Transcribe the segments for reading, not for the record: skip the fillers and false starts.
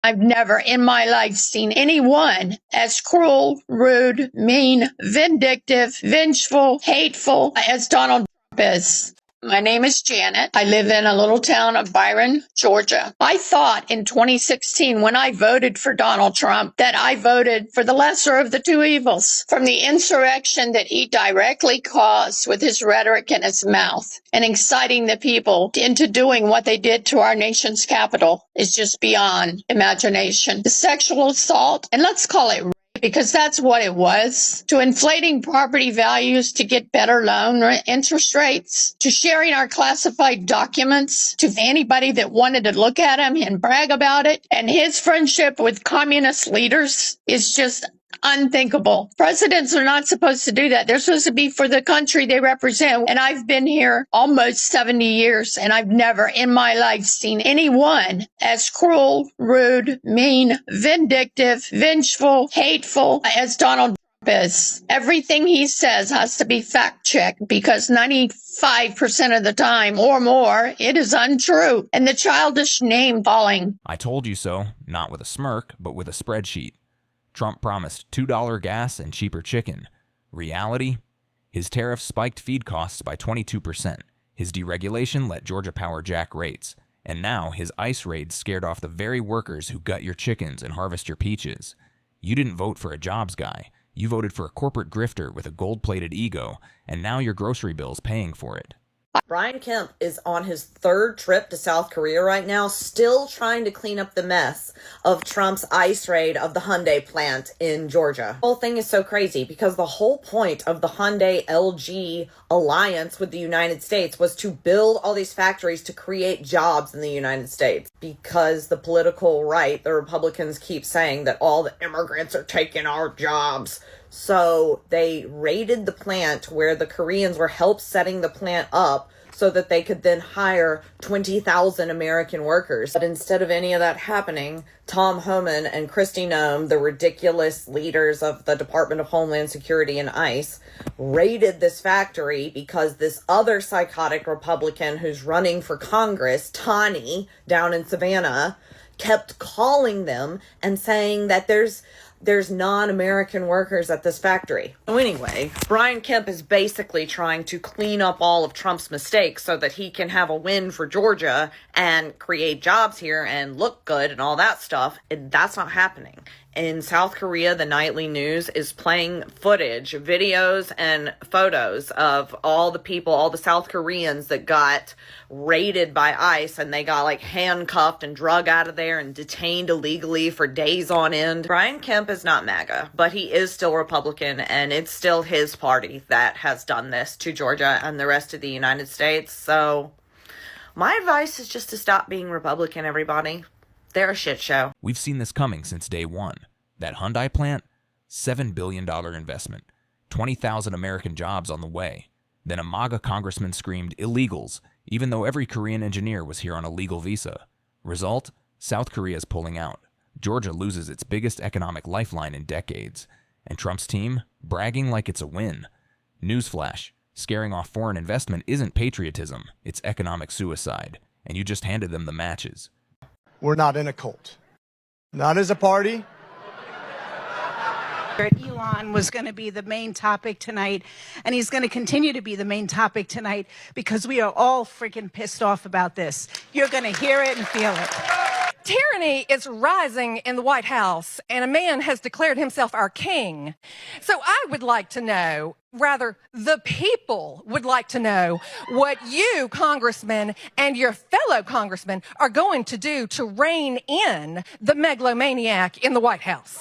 I've never in my life seen anyone as cruel, rude, mean, vindictive, vengeful, hateful as Donald Trump is. My name is Janet. I live in a little town of Byron, Georgia. I thought in 2016 when I voted for Donald Trump that I voted for the lesser of the two evils from the insurrection that he directly caused with his rhetoric in his mouth and inciting the people into doing what they did to our nation's capital is just beyond imagination. The sexual assault, and let's call it because that's what it was, to inflating property values to get better loan interest rates, to sharing our classified documents to anybody that wanted to look at them and brag about it. And his friendship with communist leaders is just unthinkable. Presidents are not supposed to do that. They're supposed to be for the country they represent. And I've been here almost 70 years, and I've never in my life seen anyone as cruel, rude, mean, vindictive, vengeful, hateful as Donald Trump is. Everything he says has to be fact-checked because 95% of the time or more, it is untrue. And the childish name-calling. I told you so, not with a smirk, but with a spreadsheet. Trump promised $2 gas and cheaper chicken. Reality? His tariffs spiked feed costs by 22%. His deregulation let Georgia Power jack rates. And now his ICE raids scared off the very workers who gut your chickens and harvest your peaches. You didn't vote for a jobs guy. You voted for a corporate grifter with a gold-plated ego, and now your grocery bill's paying for it. Brian Kemp is on his third trip to South Korea right now, still trying to clean up the mess of Trump's ICE raid of the Hyundai plant in Georgia. The whole thing is so crazy because the whole point of the Hyundai LG alliance with the United States was to build all these factories to create jobs in the United States, because the political right, the Republicans, keep saying that all the immigrants are taking our jobs. So they raided the plant where the Koreans were help setting the plant up so that they could then hire 20,000 American workers. But instead of any of that happening, Tom Homan and Kristi Noem, the ridiculous leaders of the Department of Homeland Security and ICE, raided this factory because this other psychotic Republican who's running for Congress, Tani, down in Savannah, kept calling them and saying that there's non-American workers at this factory. So anyway, Brian Kemp is basically trying to clean up all of Trump's mistakes so that he can have a win for Georgia and create jobs here and look good and all that stuff. And that's not happening. In South Korea, the nightly news is playing footage, videos, and photos of all the people, all the South Koreans that got raided by ICE, and they got like handcuffed and drug out of there and detained illegally for days on end. Brian Kemp is not MAGA, but he is still Republican, and it's still his party that has done this to Georgia and the rest of the United States. So my advice is just to stop being Republican, everybody. They're a shit show. We've seen this coming since day one. That Hyundai plant, $7 billion investment, 20,000 American jobs on the way. Then a MAGA congressman screamed illegals, even though every Korean engineer was here on a legal visa. Result? South Korea's pulling out. Georgia loses its biggest economic lifeline in decades. And Trump's team, bragging like it's a win. Newsflash, scaring off foreign investment isn't patriotism, it's economic suicide. And you just handed them the matches. We're not in a cult. Not as a party. Elon was going to be the main topic tonight, and he's going to continue to be the main topic tonight because we are all freaking pissed off about this. You're going to hear it and feel it. Tyranny is rising in the White House, and a man has declared himself our king. So I would like to know, rather, the people would like to know what you, congressmen, and your fellow congressmen are going to do to rein in the megalomaniac in the White House.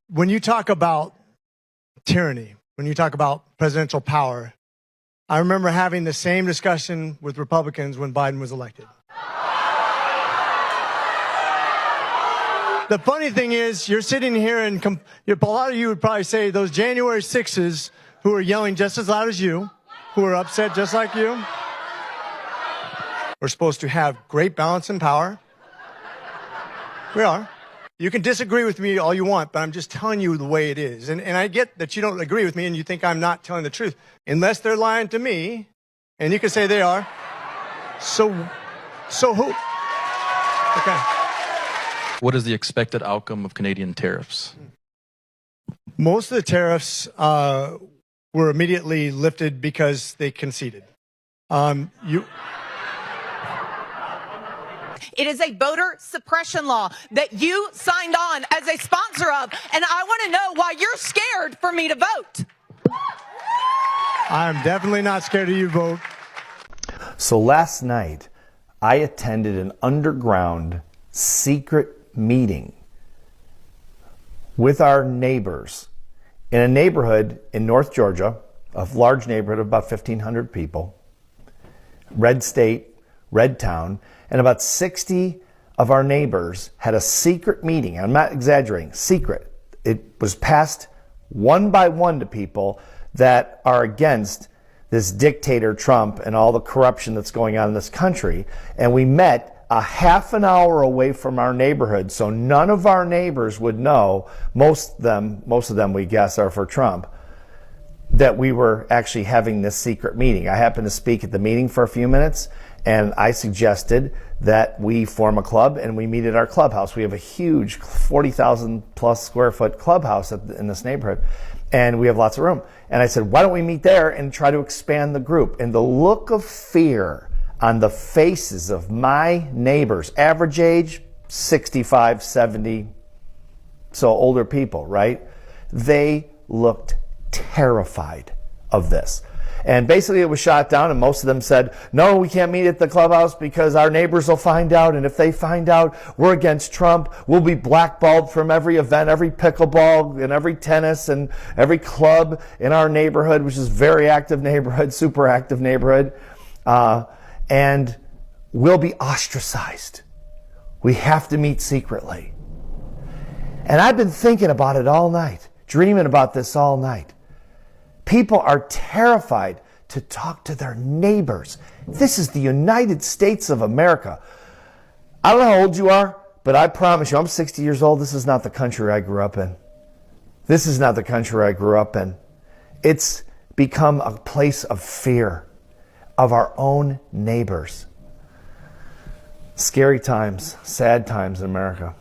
When you talk about tyranny, when you talk about presidential power, I remember having the same discussion with Republicans when Biden was elected. The funny thing is, you're sitting here and a lot of you would probably say those January 6s who are yelling just as loud as you, who are upset just like you. We're supposed to have great balance and power. We are. You can disagree with me all you want, but I'm just telling you the way it is. And I get that you don't agree with me and you think I'm not telling the truth. Unless they're lying to me, and you can say they are. So So who? Okay. What is the expected outcome of Canadian tariffs? Most of the tariffs were immediately lifted because they conceded. It is a voter suppression law that you signed on as a sponsor of, and I want to know why you're scared for me to vote. I'm definitely not scared of you, vote. So last night, I attended an underground secret meeting with our neighbors in a neighborhood in North Georgia, a large neighborhood of about 1,500 people, red state, red town, and about 60 of our neighbors had a secret meeting. I'm not exaggerating, secret. It was passed one by one to people that are against this dictator Trump and all the corruption that's going on in this country. And we met a half an hour away from our neighborhood, so none of our neighbors would know, most of them we guess are for Trump, that we were actually having this secret meeting. I happened to speak at the meeting for a few minutes, and I suggested that we form a club and we meet at our clubhouse. We have a huge 40,000 plus square foot clubhouse in this neighborhood, and we have lots of room. And I said, why don't we meet there and try to expand the group? And the look of fear on the faces of my neighbors, average age 65, 70, so older people, right? They looked terrified of this. And basically it was shot down, and most of them said, no, we can't meet at the clubhouse because our neighbors will find out, and if they find out we're against Trump, we'll be blackballed from every event, every pickleball and every tennis and every club in our neighborhood, which is a very active neighborhood, super active neighborhood, and we'll be ostracized. We have to meet secretly. And I've been thinking about it all night, dreaming about this all night. People are terrified to talk to their neighbors. This is the United States of America. I don't know how old you are, but I promise you, I'm 60 years old. This is not the country I grew up in. This is not the country I grew up in. It's become a place of fear of our own neighbors. Scary times, sad times in America.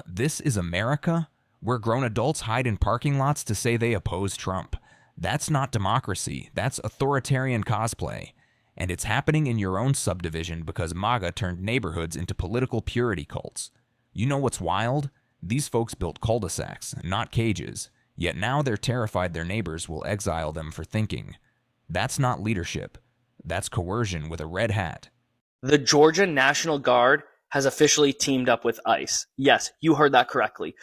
This is America, where grown adults hide in parking lots to say they oppose Trump. That's not democracy. That's authoritarian cosplay. And it's happening in your own subdivision because MAGA turned neighborhoods into political purity cults. You know what's wild? These folks built cul-de-sacs, not cages. Yet now they're terrified their neighbors will exile them for thinking. That's not leadership. That's coercion with a red hat. The Georgia National Guard has officially teamed up with ICE. Yes, you heard that correctly.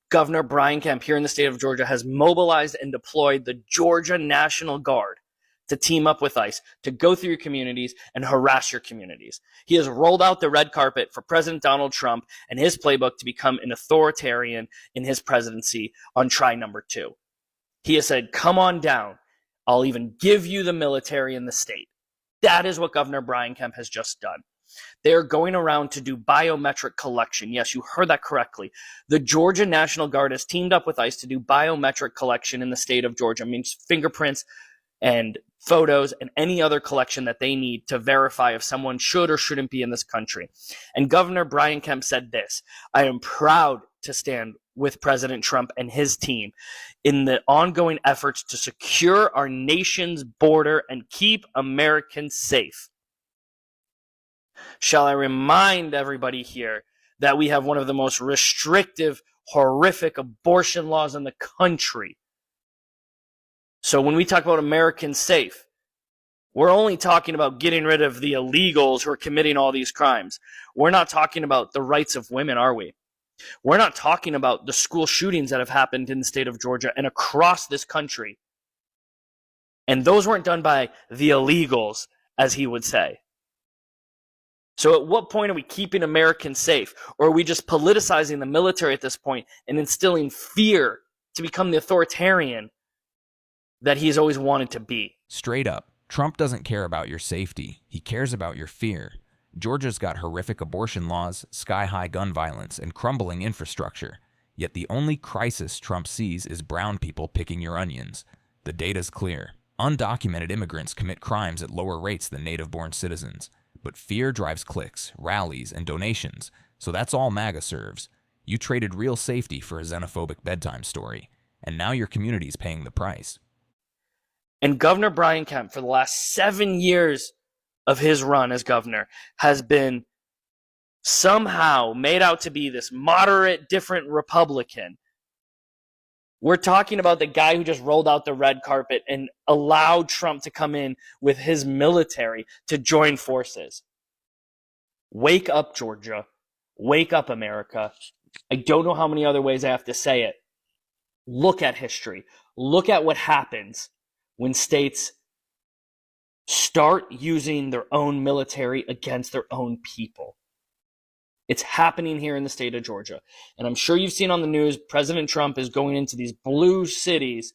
Governor Brian Kemp here in the state of Georgia has mobilized and deployed the Georgia National Guard to team up with ICE to go through your communities and harass your communities. He has rolled out the red carpet for President Donald Trump and his playbook to become an authoritarian in his presidency on try number 2. He has said, come on down. I'll even give you the military in the state. That is what Governor Brian Kemp has just done. They're going around to do biometric collection. Yes, you heard that correctly. The Georgia National Guard has teamed up with ICE to do biometric collection in the state of Georgia. It means fingerprints and photos and any other collection that they need to verify if someone should or shouldn't be in this country. And Governor Brian Kemp said this: I am proud to stand with President Trump and his team in the ongoing efforts to secure our nation's border and keep Americans safe. Shall I remind everybody here that we have one of the most restrictive, horrific abortion laws in the country. So when we talk about Americans safe, we're only talking about getting rid of the illegals who are committing all these crimes. We're not talking about the rights of women, are we? We're not talking about the school shootings that have happened in the state of Georgia and across this country. And those weren't done by the illegals, as he would say. So at what point are we keeping Americans safe? Or are we just politicizing the military at this point and instilling fear to become the authoritarian that he's always wanted to be? Straight up, Trump doesn't care about your safety. He cares about your fear. Georgia's got horrific abortion laws, sky-high gun violence, and crumbling infrastructure. Yet the only crisis Trump sees is brown people picking your onions. The data's clear. Undocumented immigrants commit crimes at lower rates than native-born citizens. But fear drives clicks, rallies, and donations, so that's all MAGA serves. You traded real safety for a xenophobic bedtime story, and now your community's paying the price. And Governor Brian Kemp, for the last 7 years of his run as governor, has been somehow made out to be this moderate, different Republican. We're talking about the guy who just rolled out the red carpet and allowed Trump to come in with his military to join forces. Wake up, Georgia. Wake up, America. I don't know how many other ways I have to say it. Look at history. Look at what happens when states start using their own military against their own people. It's happening here in the state of Georgia. And I'm sure you've seen on the news, President Trump is going into these blue cities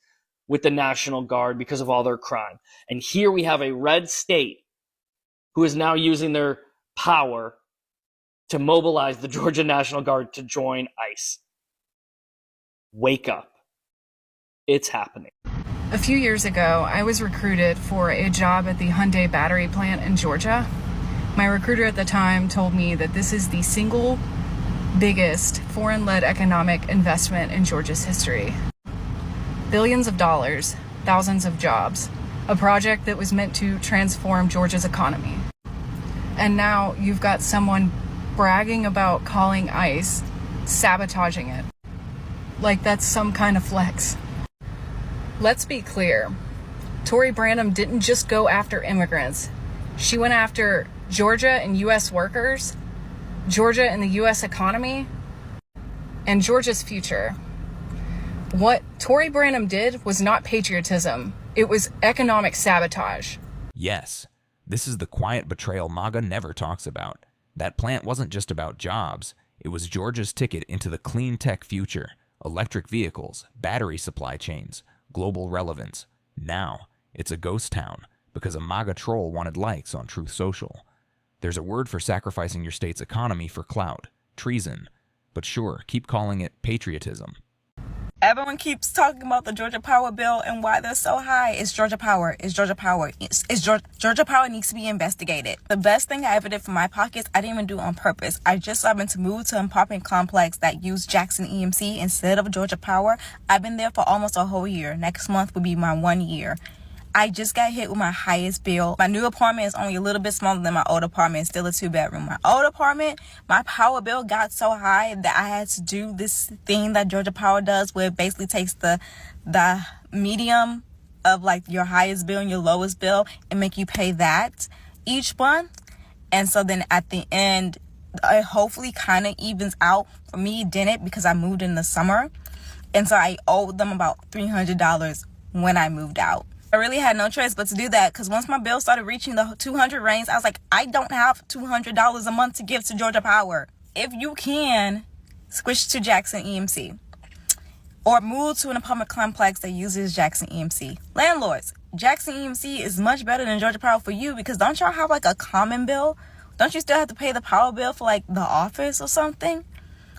with the National Guard because of all their crime. And here we have a red state who is now using their power to mobilize the Georgia National Guard to join ICE. Wake up. It's happening. A few years ago, I was recruited for a job at the Hyundai battery plant in Georgia. My recruiter at the time told me that this is the single biggest foreign-led economic investment in Georgia's history. Billions of dollars, thousands of jobs, a project that was meant to transform Georgia's economy. And now you've got someone bragging about calling ICE, sabotaging it. Like that's some kind of flex. Let's be clear. Tory Branham didn't just go after immigrants. She went after Georgia and U.S. workers, Georgia and the U.S. economy, and Georgia's future. What Tory Branham did was not patriotism. It was economic sabotage. Yes, this is the quiet betrayal MAGA never talks about. That plant wasn't just about jobs. It was Georgia's ticket into the clean tech future, electric vehicles, battery supply chains, global relevance. Now, it's a ghost town because a MAGA troll wanted likes on Truth Social. There's a word for sacrificing your state's economy for clout, treason. But sure, keep calling it patriotism. Everyone keeps talking about the Georgia Power bill and why they're so high. It's Georgia Power. It's Georgia Power. Georgia Power needs to be investigated. The best thing I ever did for my pockets, I didn't even do on purpose. I just so happened to move to an apartment complex that used Jackson EMC instead of Georgia Power. I've been there for almost a whole year. Next month will be my 1 year. I just got hit with my highest bill. My new apartment is only a little bit smaller than my old apartment. It's still a 2-bedroom. My old apartment, my power bill got so high that I had to do this thing that Georgia Power does, where it basically takes the medium of like your highest bill and your lowest bill and make you pay that each month. And so then at the end, it hopefully kind of evens out. For me, it didn't, because I moved in the summer. And so I owed them about $300 when I moved out. I really had no choice but to do that, because once my bill started reaching the 200 range, I was like, I don't have $200 a month to give to Georgia Power. If you can, switch to Jackson EMC or move to an apartment complex that uses Jackson EMC. Landlords, Jackson EMC is much better than Georgia Power for you, because don't y'all have like a common bill? Don't you still have to pay the power bill for like the office or something?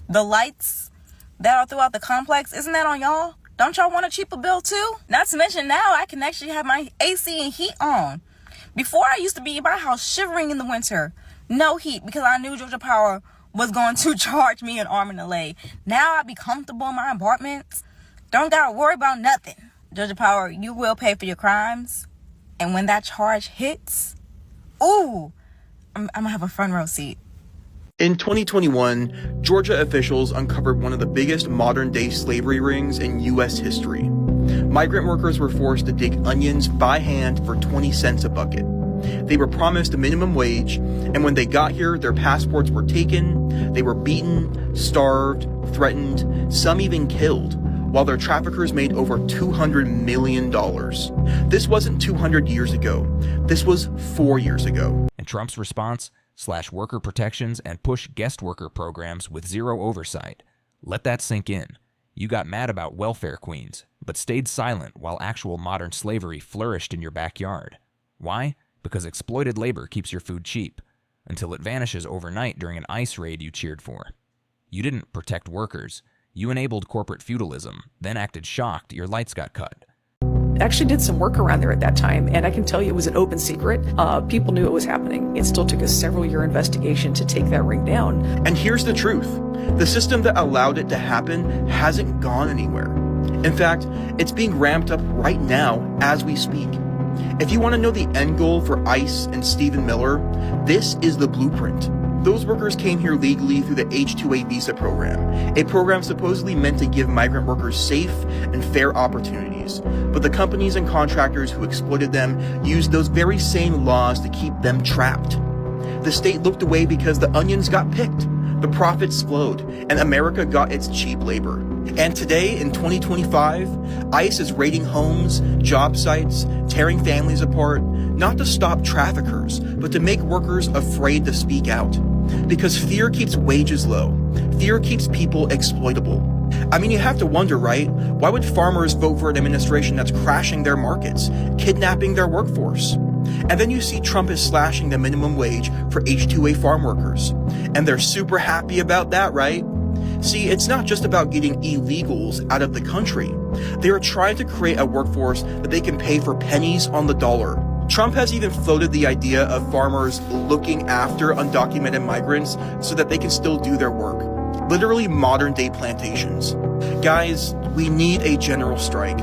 The lights that are throughout the complex, isn't that on y'all? Don't y'all want a cheaper bill too? Not to mention now I can actually have my AC and heat on. Before, I used to be in my house shivering in the winter. No heat, because I knew Georgia Power was going to charge me an arm and a leg. Now I be comfortable in my apartment. Don't gotta worry about nothing. Georgia Power, you will pay for your crimes. And when that charge hits, ooh, I'm gonna have a front row seat. In 2021, Georgia officials uncovered one of the biggest modern-day slavery rings in U.S. history. Migrant workers were forced to dig onions by hand for 20 cents a bucket. They were promised a minimum wage, and when they got here, their passports were taken, they were beaten, starved, threatened, some even killed, while their traffickers made over $200 million. This wasn't 200 years ago. This was 4 years ago. And Trump's response? Slash worker protections and push guest worker programs with zero oversight. Let that sink in. You got mad about welfare queens, but stayed silent while actual modern slavery flourished in your backyard. Why? Because exploited labor keeps your food cheap, until it vanishes overnight during an ICE raid you cheered for. You didn't protect workers. You enabled corporate feudalism, then acted shocked your lights got cut. actually did some work around there at that time, and I can tell you it was an open secret. People knew it was happening. It still took a several-year investigation to take that ring down. And here's the truth. The system that allowed it to happen hasn't gone anywhere. In fact, it's being ramped up right now as we speak. If you want to know the end goal for ICE and Stephen Miller, this is the blueprint. Those workers came here legally through the H-2A visa program, a program supposedly meant to give migrant workers safe and fair opportunities. But the companies and contractors who exploited them used those very same laws to keep them trapped. The state looked away because the onions got picked, the profits flowed, and America got its cheap labor. And today, in 2025, ICE is raiding homes, job sites, tearing families apart, not to stop traffickers, but to make workers afraid to speak out. Because fear keeps wages low. Fear keeps people exploitable. I mean, you have to wonder, right? Why would farmers vote for an administration that's crashing their markets, kidnapping their workforce? And then you see Trump is slashing the minimum wage for H-2A farm workers. And they're super happy about that, right? See, it's not just about getting illegals out of the country. They are trying to create a workforce that they can pay for pennies on the dollar. Trump has even floated the idea of farmers looking after undocumented migrants so that they can still do their work. Literally modern-day plantations. Guys, we need a general strike,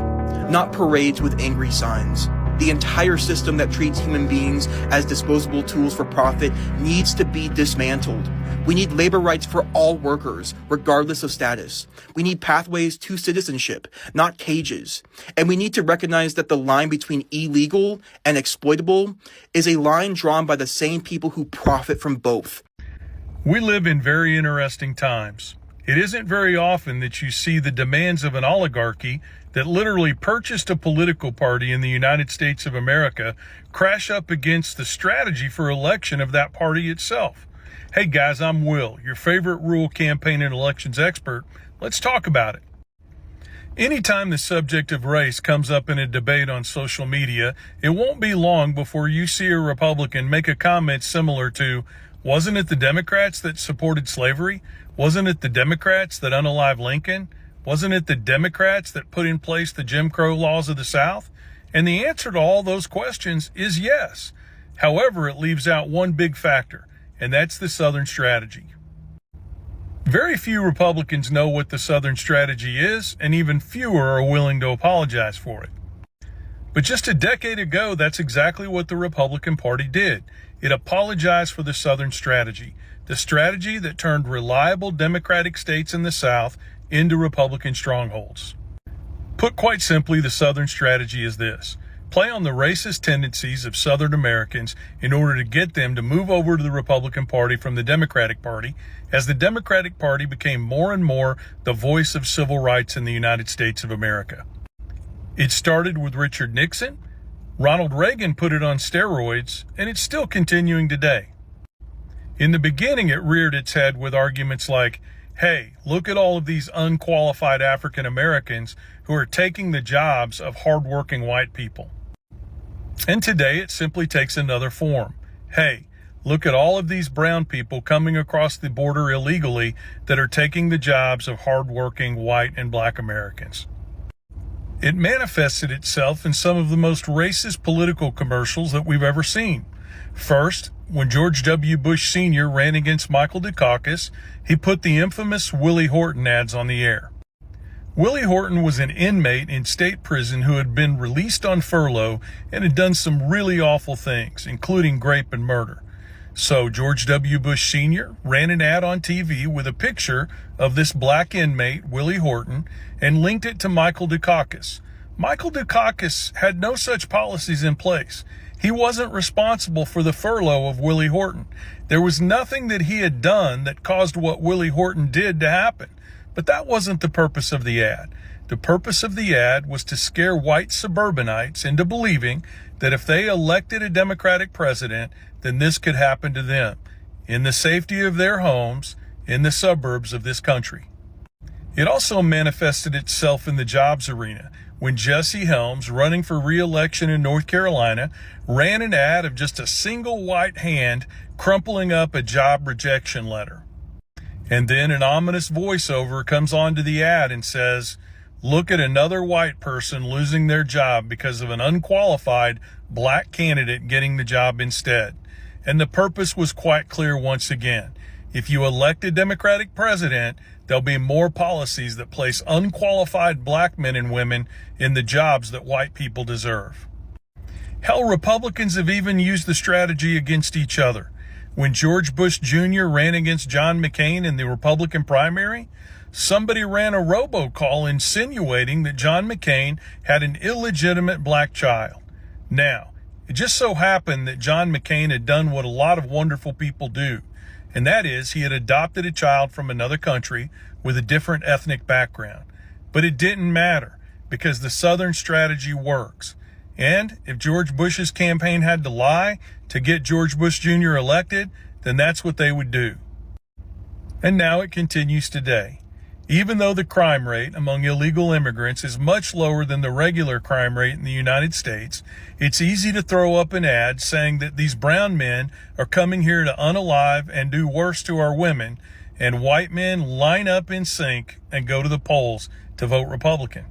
not parades with angry signs. The entire system that treats human beings as disposable tools for profit needs to be dismantled. We need labor rights for all workers, regardless of status. We need pathways to citizenship, not cages. And we need to recognize that the line between illegal and exploitable is a line drawn by the same people who profit from both. We live in very interesting times. It isn't very often that you see the demands of an oligarchy that literally purchased a political party in the United States of America crash up against the strategy for election of that party itself. Hey guys, I'm Will, your favorite rural campaign and elections expert. Let's talk about it. Anytime the subject of race comes up in a debate on social media, it won't be long before you see a Republican make a comment similar to, wasn't it the Democrats that supported slavery? Wasn't it the Democrats that unalived Lincoln? Wasn't it the Democrats that put in place the Jim Crow laws of the South? And the answer to all those questions is yes. However, it leaves out one big factor, and that's the Southern strategy. Very few Republicans know what the Southern strategy is, and even fewer are willing to apologize for it. But just a decade ago, that's exactly what the Republican Party did. It apologized for the Southern strategy, the strategy that turned reliable Democratic states in the South into Republican strongholds. Put quite simply, the Southern strategy is this: play on the racist tendencies of Southern Americans in order to get them to move over to the Republican Party from the Democratic Party, as the Democratic Party became more and more the voice of civil rights in the United States of America. It started with Richard Nixon. Ronald Reagan put it on steroids, and it's still continuing today. In the beginning, it reared its head with arguments like, hey, look at all of these unqualified African Americans who are taking the jobs of hardworking white people. And today, it simply takes another form. Hey, look at all of these brown people coming across the border illegally that are taking the jobs of hardworking white and black Americans. It manifested itself in some of the most racist political commercials that we've ever seen. First, when George W. Bush Sr. ran against Michael Dukakis, he put the infamous Willie Horton ads on the air. Willie Horton was an inmate in state prison who had been released on furlough and had done some really awful things, including rape and murder. So George W. Bush Sr. ran an ad on TV with a picture of this black inmate, Willie Horton, and linked it to Michael Dukakis. Michael Dukakis had no such policies in place. He wasn't responsible for the furlough of Willie Horton. There was nothing that he had done that caused what Willie Horton did to happen. But that wasn't the purpose of the ad. The purpose of the ad was to scare white suburbanites into believing that if they elected a Democratic president, then this could happen to them, in the safety of their homes, in the suburbs of this country. It also manifested itself in the jobs arena, when Jesse Helms, running for re-election in North Carolina, ran an ad of just a single white hand crumpling up a job rejection letter. And then an ominous voiceover comes onto the ad and says, Look at another white person losing their job because of an unqualified black candidate getting the job instead. And the purpose was quite clear once again. If you elect a Democratic president, there'll be more policies that place unqualified black men and women in the jobs that white people deserve. Hell, Republicans have even used the strategy against each other. When George Bush Jr. ran against John McCain in the Republican primary, somebody ran a robocall insinuating that John McCain had an illegitimate black child. Now, it just so happened that John McCain had done what a lot of wonderful people do, and that is he had adopted a child from another country with a different ethnic background. But it didn't matter because the Southern strategy works. And if George Bush's campaign had to lie to get George Bush Jr. elected, then that's what they would do. And now it continues today. Even though the crime rate among illegal immigrants is much lower than the regular crime rate in the United States, it's easy to throw up an ad saying that these brown men are coming here to unalive and do worse to our women, and white men line up in sync and go to the polls to vote Republican.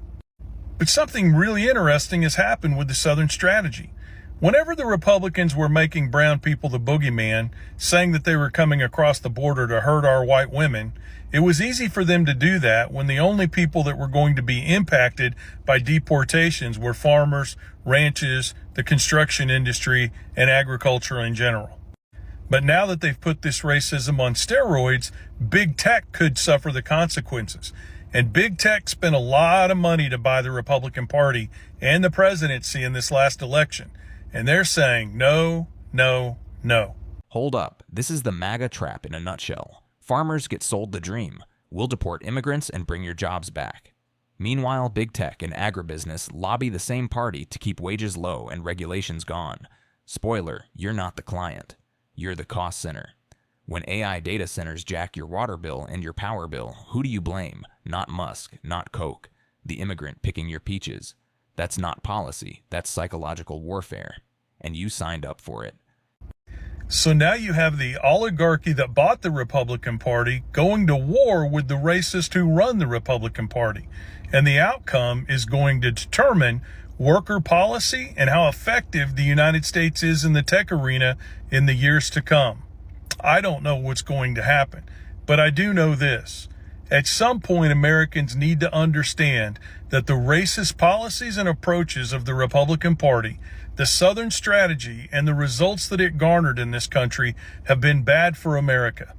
But something really interesting has happened with the Southern strategy. Whenever the Republicans were making brown people the boogeyman, saying that they were coming across the border to hurt our white women, it was easy for them to do that when the only people that were going to be impacted by deportations were farmers, ranches, the construction industry, and agriculture in general. But now that they've put this racism on steroids, big tech could suffer the consequences. And big tech spent a lot of money to buy the Republican Party and the presidency in this last election. And they're saying no, no, no. Hold up. This is the MAGA trap in a nutshell. Farmers get sold the dream. We'll deport immigrants and bring your jobs back. Meanwhile, big tech and agribusiness lobby the same party to keep wages low and regulations gone. Spoiler, you're not the client. You're the cost center. When AI data centers jack your water bill and your power bill, who do you blame? Not Musk, not Coke. The immigrant picking your peaches. That's not policy. That's psychological warfare. And you signed up for it. So now you have the oligarchy that bought the Republican Party going to war with the racists who run the Republican Party. And the outcome is going to determine worker policy and how effective the United States is in the tech arena in the years to come. I don't know what's going to happen, but I do know this. At some point, Americans need to understand that the racist policies and approaches of the Republican Party, the Southern strategy, and the results that it garnered in this country have been bad for America.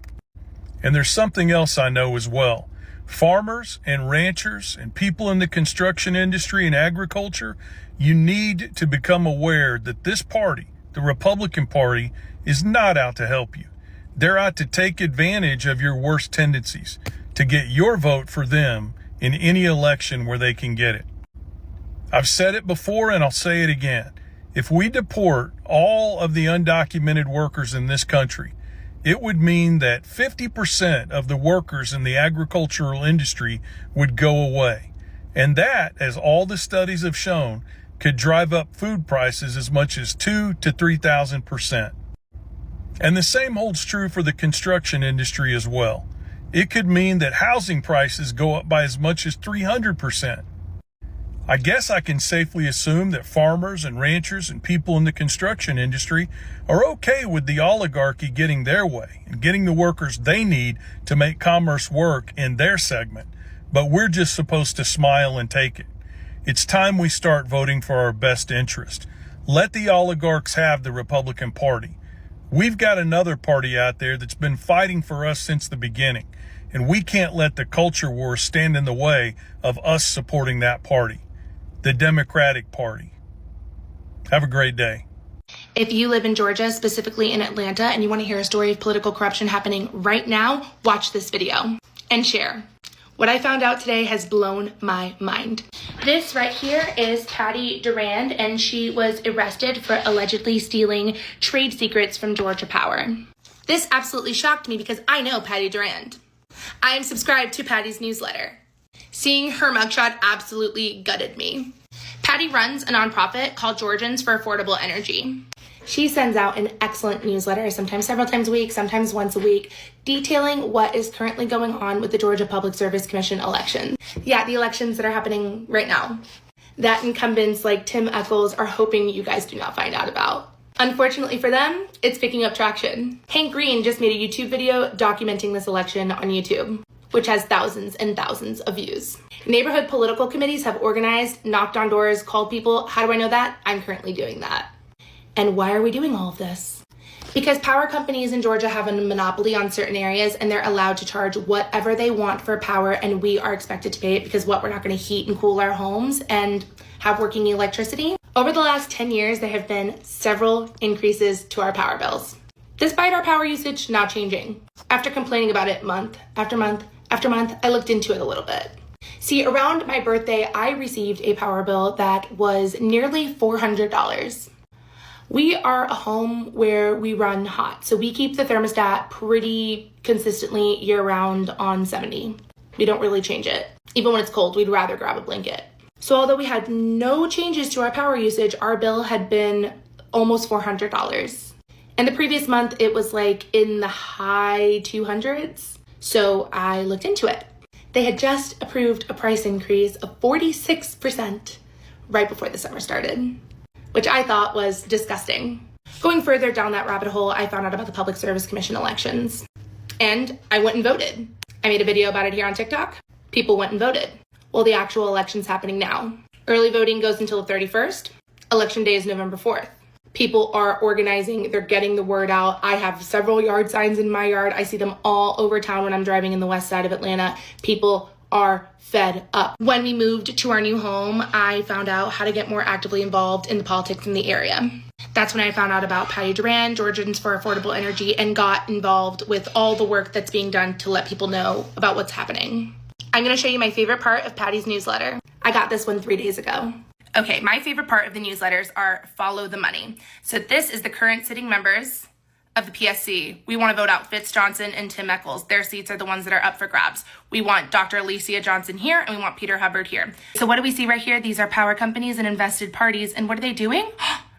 And there's something else I know as well. Farmers and ranchers and people in the construction industry and agriculture, you need to become aware that this party, the Republican Party, is not out to help you. They're out to take advantage of your worst tendencies, to get your vote for them in any election where they can get it. I've said it before and I'll say it again. If we deport all of the undocumented workers in this country, it would mean that 50% of the workers in the agricultural industry would go away. And that, as all the studies have shown, could drive up food prices as much as 2,000 to 3,000%. And the same holds true for the construction industry as well. It could mean that housing prices go up by as much as 300%. I guess I can safely assume that farmers and ranchers and people in the construction industry are okay with the oligarchy getting their way and getting the workers they need to make commerce work in their segment. But we're just supposed to smile and take it. It's time we start voting for our best interest. Let the oligarchs have the Republican Party. We've got another party out there that's been fighting for us since the beginning, and we can't let the culture war stand in the way of us supporting that party, the Democratic Party. Have a great day. If you live in Georgia, specifically in Atlanta, and you want to hear a story of political corruption happening right now, watch this video and share. What I found out today has blown my mind. This right here is Patty Durand, and she was arrested for allegedly stealing trade secrets from Georgia Power. This absolutely shocked me because I know Patty Durand. I am subscribed to Patty's newsletter. Seeing her mugshot absolutely gutted me. Patty runs a nonprofit called Georgians for Affordable Energy. She sends out an excellent newsletter, sometimes several times a week, sometimes once a week, detailing what is currently going on with the Georgia Public Service Commission election. Yeah, the elections that are happening right now, that incumbents like Tim Echols are hoping you guys do not find out about. Unfortunately for them, it's picking up traction. Hank Green just made a YouTube video documenting this election on YouTube, which has thousands and thousands of views. Neighborhood political committees have organized, knocked on doors, called people. How do I know that? I'm currently doing that. And why are we doing all of this? Because power companies in Georgia have a monopoly on certain areas and they're allowed to charge whatever they want for power, and we are expected to pay it because what, we're not going to heat and cool our homes and have working electricity? Over the last 10 years, there have been several increases to our power bills. Despite our power usage now changing. After complaining about it month after month after month, I looked into it a little bit. See, around my birthday, I received a power bill that was nearly $400. We are a home where we run hot, so we keep the thermostat pretty consistently year-round on 70. We don't really change it. Even when it's cold, we'd rather grab a blanket. So although we had no changes to our power usage, our bill had been almost $400. And the previous month, it was like in the high 200s. So I looked into it. They had just approved a price increase of 46% right before the summer started, which I thought was disgusting. Going further down that rabbit hole, I found out about the Public Service Commission elections. And I went and voted. I made a video about it here on TikTok. People went and voted. Well, the actual election's happening now. Early voting goes until the 31st. Election day is November 4th. People are organizing, they're getting the word out. I have several yard signs in my yard. I see them all over town when I'm driving in the west side of Atlanta. People are fed up. When we moved to our new home, I found out how to get more actively involved in the politics in the area. That's when I found out about Patty Duran, Georgians for Affordable Energy, and got involved with all the work that's being done to let people know about what's happening. I'm going to show you my favorite part of Patty's newsletter. I got this one 3 days ago. Okay, my favorite part of the newsletters are follow the money. So this is the current sitting members of the PSC. We want to vote out Fitz Johnson and Tim Echols. Their seats are the ones that are up for grabs. We want Dr. Alicia Johnson here, and we want Peter Hubbard here. So what do we see right here? These are power companies and invested parties. And what are they doing?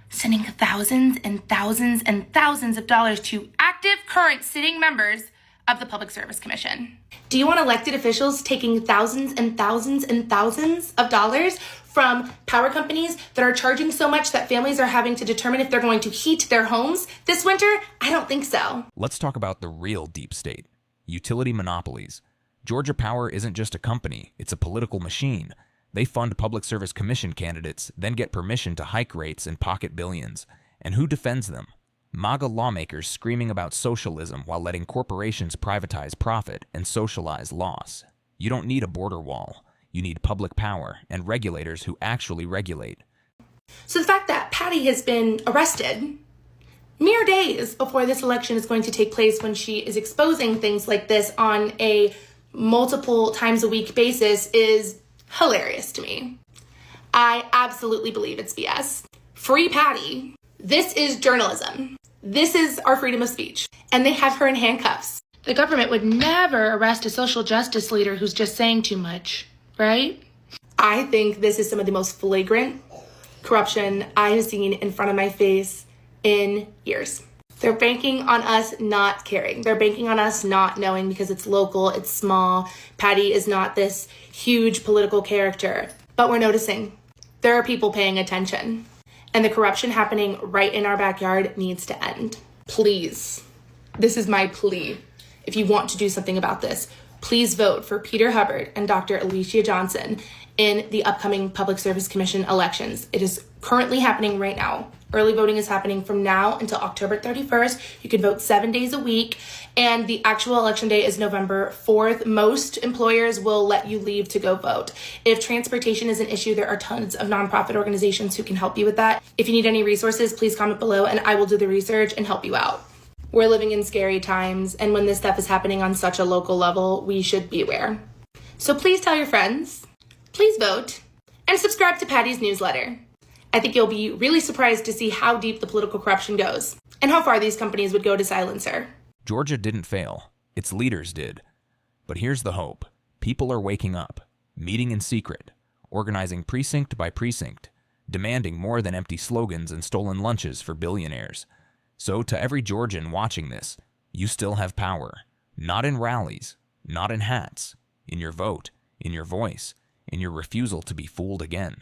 Sending thousands and thousands and thousands of dollars to active current sitting members of the Public Service Commission. Do you want elected officials taking thousands and thousands and thousands of dollars from power companies that are charging so much that families are having to determine if they're going to heat their homes this winter? I don't think so. Let's talk about the real deep state. Utility monopolies. Georgia Power isn't just a company, it's a political machine. They fund Public Service Commission candidates, then get permission to hike rates and pocket billions. And who defends them? MAGA lawmakers screaming about socialism while letting corporations privatize profit and socialize loss. You don't need a border wall. You need public power and regulators who actually regulate. So the fact that Patty has been arrested mere days before this election is going to take place, when she is exposing things like this on a multiple times a week basis, is hilarious to me. I absolutely believe it's BS. Free Patty. This is journalism. This is our freedom of speech. And they have her in handcuffs. The government would never arrest a social justice leader who's just saying too much, right? I think this is some of the most flagrant corruption I have seen in front of my face in years. They're banking on us not caring. They're banking on us not knowing because it's local, it's small. Patty is not this huge political character. But we're noticing. There are people paying attention. And the corruption happening right in our backyard needs to end. Please. This is my plea. If you want to do something about this, please vote for Peter Hubbard and Dr. Alicia Johnson in the upcoming Public Service Commission elections. It is currently happening right now. Early voting is happening from now until October 31st. You can vote 7 days a week, and the actual election day is November 4th. Most employers will let you leave to go vote. If transportation is an issue, there are tons of nonprofit organizations who can help you with that. If you need any resources, please comment below and I will do the research and help you out. We're living in scary times, and when this stuff is happening on such a local level, we should be aware. So please tell your friends, please vote, and subscribe to Patty's newsletter. I think you'll be really surprised to see how deep the political corruption goes and how far these companies would go to silence her. Georgia didn't fail. Its leaders did. But here's the hope. People are waking up, meeting in secret, organizing precinct by precinct, demanding more than empty slogans and stolen lunches for billionaires. So to every Georgian watching this, you still have power. Not in rallies, not in hats, in your vote, in your voice, in your refusal to be fooled again.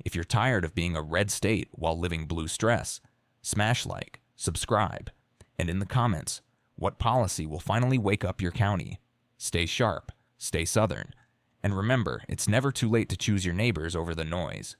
If you're tired of being a red state while living blue stress, smash like, subscribe, and in the comments, what policy will finally wake up your county? Stay sharp, stay Southern, and remember, it's never too late to choose your neighbors over the noise.